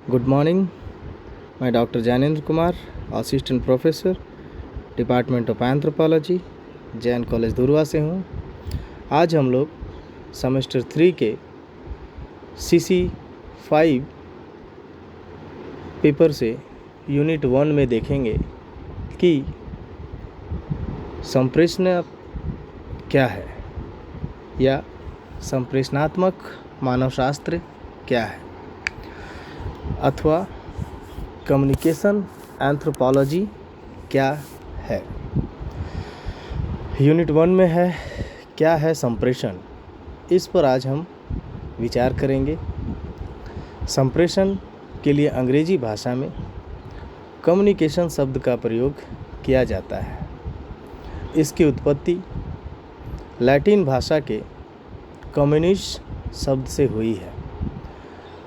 Good morning. मैं doctor Gyanendra Kumar, assistant professor, department of anthropology, Jain college दुर्वा से हूँ। आज हम लोग सेमेस्टर 3 के CC5 पेपर से यूनिट 1 में देखेंगे कि संप्रेषण क्या है या संप्रेषणात्मक मानवशास्त्र क्या है अथवा कम्युनिकेशन एंथ्रोपोलॉजी क्या है। यूनिट 1 में है क्या है संप्रेषण। इस पर आज हम विचार करेंगे। संप्रेषण के लिए अंग्रेजी भाषा में कम्युनिकेशन शब्द का प्रयोग किया जाता है। इसकी उत्पत्ति लैटिन भाषा के कम्युनिस शब्द से हुई है।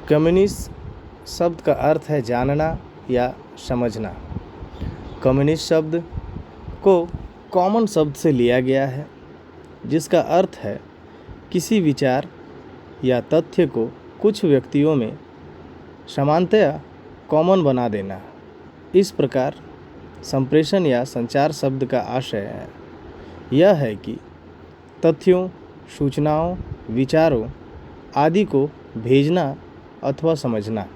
कम्युनिस शब्द का अर्थ है जानना या समझना। कम्युनिस्ट शब्द को कॉमन शब्द से लिया गया है, जिसका अर्थ है किसी विचार या तथ्य को कुछ व्यक्तियों में समानतया कॉमन बना देना। इस प्रकार संप्रेषण या संचार शब्द का आशय यह है कि तथ्यों, सूचनाओं, विचारों आदि को भेजना अथवा समझना।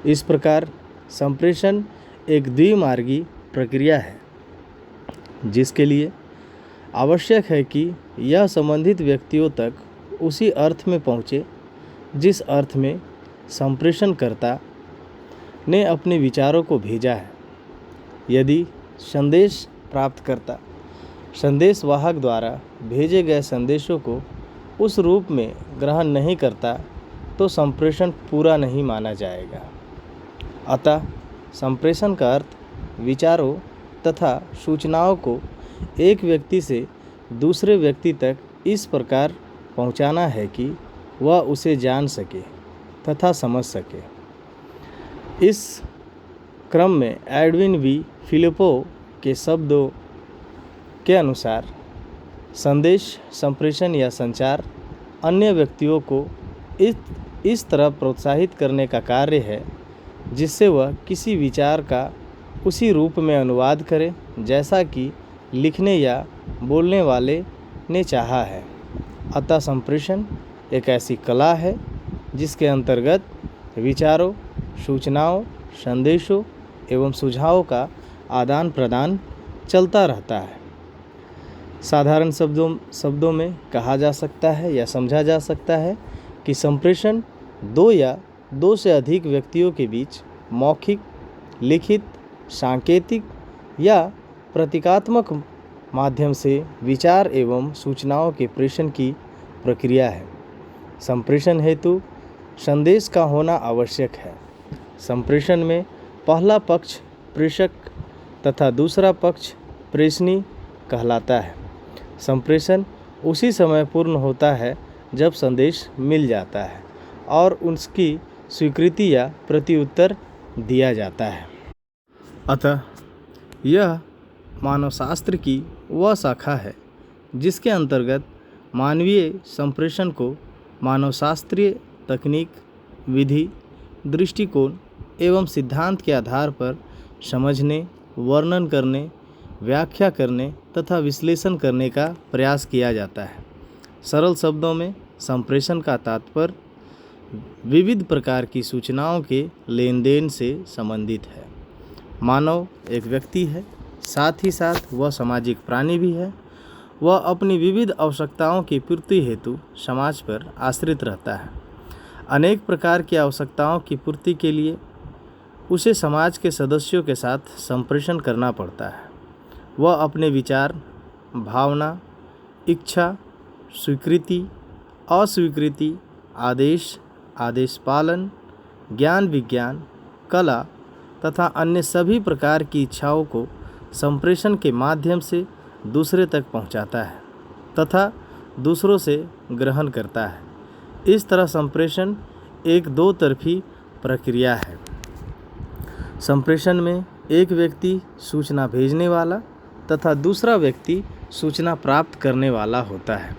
इस प्रकार संप्रेषण एक द्विमार्गी प्रक्रिया है, जिसके लिए आवश्यक है कि यह संबंधित व्यक्तियों तक उसी अर्थ में पहुँचे जिस अर्थ में संप्रेषणकर्ता ने अपने विचारों को भेजा है। यदि संदेश प्राप्तकर्ता संदेशवाहक द्वारा भेजे गए संदेशों को उस रूप में ग्रहण नहीं करता तो संप्रेषण पूरा नहीं माना जाएगा। अतः संप्रेषण का अर्थ विचारों तथा सूचनाओं को एक व्यक्ति से दूसरे व्यक्ति तक इस प्रकार पहुंचाना है कि वह उसे जान सके तथा समझ सके। इस क्रम में एडविन वी फिलिपो के शब्दों के अनुसार संदेश संप्रेषण या संचार अन्य व्यक्तियों को इस तरह प्रोत्साहित करने का कार्य है जिससे वह किसी विचार का उसी रूप में अनुवाद करे जैसा कि लिखने या बोलने वाले ने चाहा है। अतः संप्रेषण एक ऐसी कला है जिसके अंतर्गत विचारों, सूचनाओं, संदेशों एवं सुझावों का आदान प्रदान चलता रहता है। साधारण शब्दों में कहा जा सकता है या समझा जा सकता है कि संप्रेषण दो या दो से अधिक व्यक्तियों के बीच मौखिक, लिखित, सांकेतिक या प्रतीकात्मक माध्यम से विचार एवं सूचनाओं के प्रेषण की प्रक्रिया है। संप्रेषण हेतु संदेश का होना आवश्यक है। संप्रेषण में पहला पक्ष प्रेषक तथा दूसरा पक्ष प्रेषणी कहलाता है। संप्रेषण उसी समय पूर्ण होता है जब संदेश मिल जाता है और उसकी स्वीकृति या प्रत्युत्तर दिया जाता है। अतः यह मानवशास्त्र की वह शाखा है जिसके अंतर्गत मानवीय संप्रेषण को मानवशास्त्रीय तकनीक, विधि, दृष्टिकोण एवं सिद्धांत के आधार पर समझने, वर्णन करने, व्याख्या करने तथा विश्लेषण करने का प्रयास किया जाता है। सरल शब्दों में संप्रेषण का तात्पर्य विविध प्रकार की सूचनाओं के लेन देन से संबंधित है। मानव एक व्यक्ति है, साथ ही साथ वह सामाजिक प्राणी भी है। वह अपनी विविध आवश्यकताओं की पूर्ति हेतु समाज पर आश्रित रहता है। अनेक प्रकार की आवश्यकताओं की पूर्ति के लिए उसे समाज के सदस्यों के साथ संप्रेषण करना पड़ता है। वह अपने विचार, भावना, इच्छा, स्वीकृति, अस्वीकृति, आदेश, आदेश पालन, ज्ञान विज्ञान, कला तथा अन्य सभी प्रकार की इच्छाओं को संप्रेषण के माध्यम से दूसरे तक पहुंचाता है तथा दूसरों से ग्रहण करता है। इस तरह संप्रेषण एक दो तरफी प्रक्रिया है। संप्रेषण में एक व्यक्ति सूचना भेजने वाला तथा दूसरा व्यक्ति सूचना प्राप्त करने वाला होता है।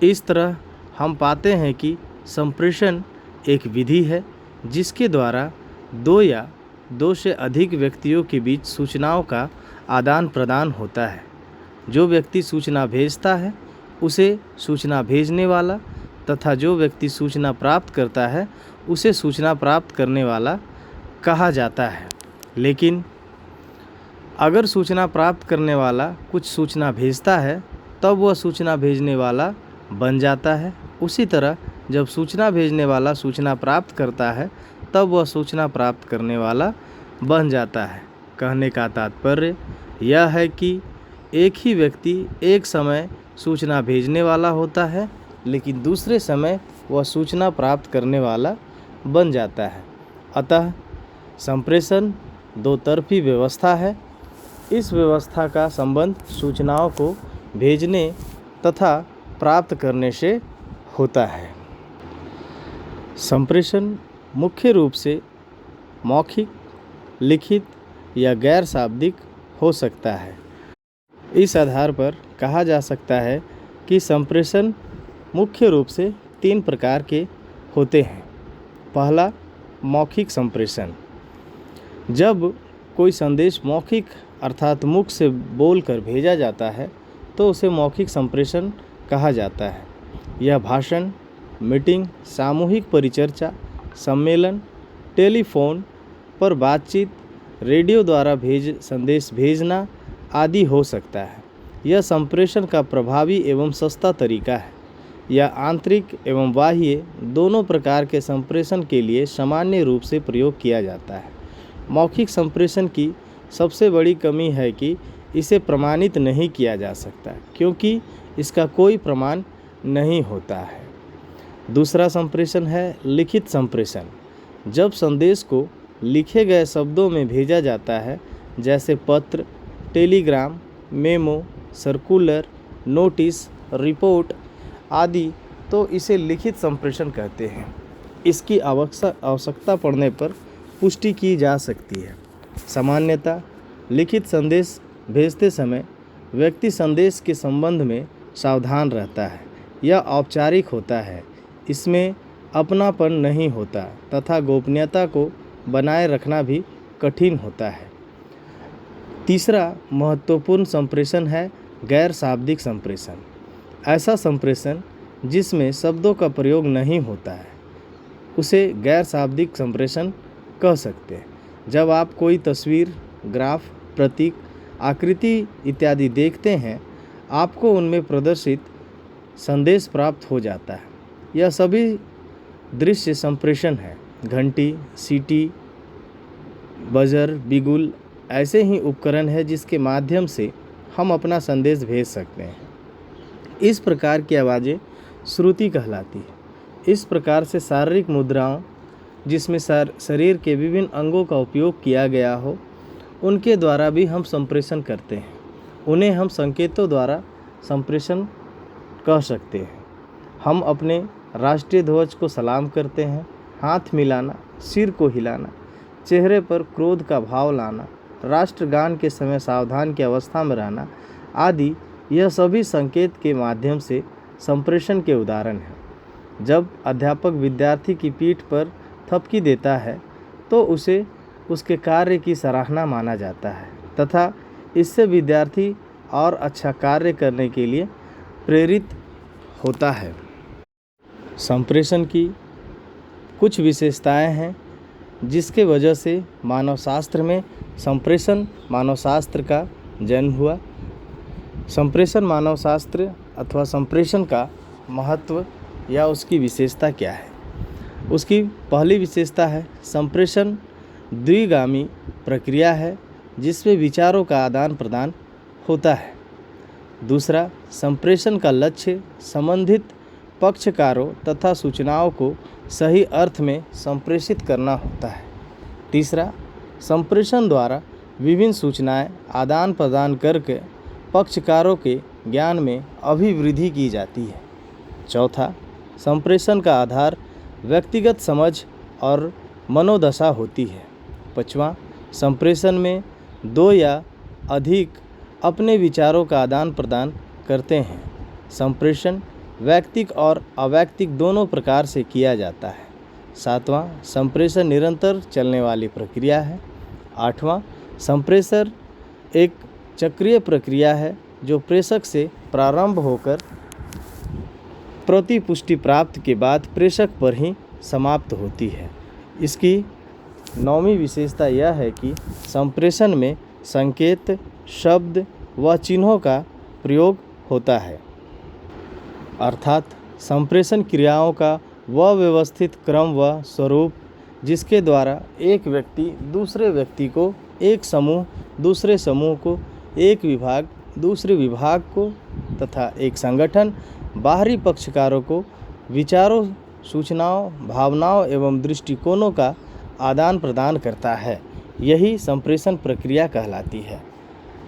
इस तरह हम पाते हैं कि संप्रेषण एक विधि है जिसके द्वारा दो या दो से अधिक व्यक्तियों के बीच सूचनाओं का आदान प्रदान होता है। जो व्यक्ति सूचना भेजता है उसे सूचना भेजने वाला तथा जो व्यक्ति सूचना प्राप्त करता है उसे सूचना प्राप्त करने वाला कहा जाता है। लेकिन अगर सूचना प्राप्त करने वाला कुछ सूचना भेजता है तब वह सूचना भेजने वाला बन जाता है। उसी तरह जब सूचना भेजने वाला सूचना प्राप्त करता है तब वह सूचना प्राप्त करने वाला बन जाता है। कहने का तात्पर्य यह है कि एक ही व्यक्ति एक समय सूचना भेजने वाला होता है लेकिन दूसरे समय वह सूचना प्राप्त करने वाला बन जाता है। अतः संप्रेषण दो तरफी व्यवस्था है। इस व्यवस्था का संबंध सूचनाओं को भेजने तथा प्राप्त करने से होता है। संप्रेषण मुख्य रूप से मौखिक, लिखित या गैर शाब्दिक हो सकता है। इस आधार पर कहा जा सकता है कि संप्रेषण मुख्य रूप से 3 प्रकार के होते हैं। पहला, मौखिक संप्रेषण। जब कोई संदेश मौखिक अर्थात मुख से बोलकर भेजा जाता है तो उसे मौखिक संप्रेषण कहा जाता है। यह भाषण, मीटिंग, सामूहिक परिचर्चा, सम्मेलन, टेलीफोन पर बातचीत, रेडियो द्वारा संदेश भेजना आदि हो सकता है। यह संप्रेषण का प्रभावी एवं सस्ता तरीका है। यह आंतरिक एवं बाह्य दोनों प्रकार के संप्रेषण के लिए सामान्य रूप से प्रयोग किया जाता है। मौखिक संप्रेषण की सबसे बड़ी कमी है कि इसे प्रमाणित नहीं किया जा सकता क्योंकि इसका कोई प्रमाण नहीं होता है। दूसरा संप्रेषण है लिखित संप्रेषण। जब संदेश को लिखे गए शब्दों में भेजा जाता है जैसे पत्र, Telegram, memo, circular, notice, report आदि तो इसे लिखित संप्रेषण कहते हैं। इसकी आवश्यकता पड़ने पर पुष्टि की जा सकती है। सामान्यतः लिखित संदेश भेजते समय व्यक्ति संदेश के संबंध में सावधान रहता है। यह औपचारिक होता है, इसमें अपनापन नहीं होता तथा गोपनीयता को बनाए रखना भी कठिन होता है। तीसरा महत्वपूर्ण संप्रेषण है गैर शाब्दिक संप्रेषण। ऐसा संप्रेषण जिसमें शब्दों का प्रयोग नहीं होता है उसे गैर शाब्दिक संप्रेषण कह सकते हैं। जब आप कोई तस्वीर, ग्राफ, प्रतीक, आकृति इत्यादि देखते हैं आपको उनमें प्रदर्शित संदेश प्राप्त हो जाता है। यह सभी दृश्य संप्रेषण है। घंटी, सीटी, बजर, बिगुल ऐसे ही उपकरण है जिसके माध्यम से हम अपना संदेश भेज सकते हैं। इस प्रकार की आवाज़ें श्रुति कहलाती है। इस प्रकार से शारीरिक मुद्राओं जिसमें शरीर के विभिन्न अंगों का उपयोग किया गया हो उनके द्वारा भी हम संप्रेषण करते हैं। उन्हें हम संकेतों द्वारा संप्रेषण कह सकते हैं। हम अपने राष्ट्रीय ध्वज को सलाम करते हैं। हाथ मिलाना, सिर को हिलाना, चेहरे पर क्रोध का भाव लाना, राष्ट्रगान के समय सावधान की अवस्था में रहना आदि यह सभी संकेत के माध्यम से संप्रेषण के उदाहरण हैं। जब अध्यापक विद्यार्थी की पीठ पर थपकी देता है तो उसे उसके कार्य की सराहना माना जाता है तथा इससे विद्यार्थी और अच्छा कार्य करने के लिए प्रेरित होता है। संप्रेषण की कुछ विशेषताएं हैं जिसके वजह से मानवशास्त्र में संप्रेषण मानवशास्त्र का जन्म हुआ। संप्रेषण मानवशास्त्र अथवा संप्रेषण का महत्व या उसकी विशेषता क्या है? उसकी पहली विशेषता है संप्रेषण द्विगामी प्रक्रिया है जिसमें विचारों का आदान प्रदान होता है। दूसरा, संप्रेषण का लक्ष्य संबंधित पक्षकारों तथा सूचनाओं को सही अर्थ में संप्रेषित करना होता है। तीसरा, संप्रेषण द्वारा विभिन्न सूचनाएं आदान प्रदान करके पक्षकारों के ज्ञान में अभिवृद्धि की जाती है। चौथा, संप्रेषण का आधार व्यक्तिगत समझ और मनोदशा होती है। पाँचवां, संप्रेषण में दो या अधिक अपने विचारों का आदान प्रदान करते हैं। संप्रेषण वैयक्तिक और अवैयक्तिक दोनों प्रकार से किया जाता है। 7वां, संप्रेषण निरंतर चलने वाली प्रक्रिया है। 8वां, संप्रेषण एक चक्रीय प्रक्रिया है जो प्रेषक से प्रारंभ होकर प्रतिपुष्टि प्राप्त के बाद प्रेषक पर ही समाप्त होती है। इसकी 9वीं विशेषता यह है कि संप्रेषण में संकेत, शब्द व चिन्हों का प्रयोग होता है, अर्थात संप्रेषण क्रियाओं का वह व्यवस्थित क्रम व स्वरूप जिसके द्वारा एक व्यक्ति दूसरे व्यक्ति को, एक समूह दूसरे समूह को, एक विभाग दूसरे विभाग को तथा एक संगठन बाहरी पक्षकारों को विचारों, सूचनाओं, भावनाओं एवं दृष्टिकोणों का आदान प्रदान करता है। यही संप्रेषण प्रक्रिया कहलाती है।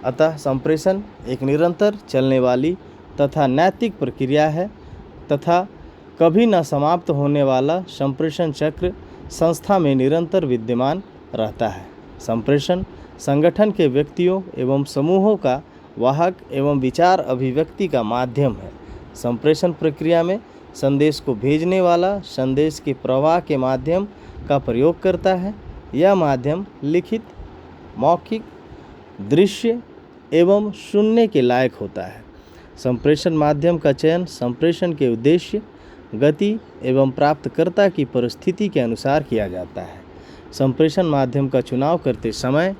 अतः संप्रेषण एक निरंतर चलने वाली तथा नैतिक प्रक्रिया है तथा कभी न समाप्त होने वाला संप्रेषण चक्र संस्था में निरंतर विद्यमान रहता है। संप्रेषण संगठन के व्यक्तियों एवं समूहों का वाहक एवं विचार अभिव्यक्ति का माध्यम है। संप्रेषण प्रक्रिया में संदेश को भेजने वाला संदेश के प्रवाह के माध्यम का प्रयोग करता है। यह माध्यम लिखित, मौखिक, दृश्य एवं सुनने के लायक होता है। संप्रेषण माध्यम का चयन संप्रेषण के उद्देश्य, गति एवं प्राप्तकर्ता की परिस्थिति के अनुसार किया जाता है। संप्रेषण माध्यम का चुनाव करते समय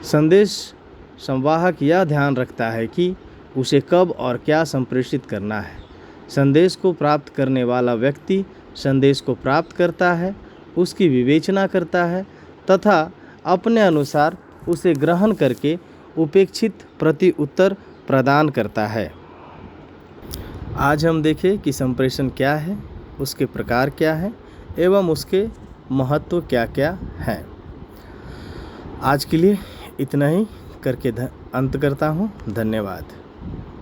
संदेश संवाहक यह ध्यान रखता है कि उसे कब और क्या संप्रेषित करना है। संदेश को प्राप्त करने वाला व्यक्ति संदेश को प्राप्त करता है, उसकी विवेचना करता है तथा अपने अनुसार उसे ग्रहण करके उपेक्षित प्रति उत्तर प्रदान करता है। आज हम देखें कि संप्रेषण क्या है, उसके प्रकार क्या है एवं उसके महत्व क्या क्या हैं। आज के लिए इतना ही करके अंत करता हूँ। धन्यवाद।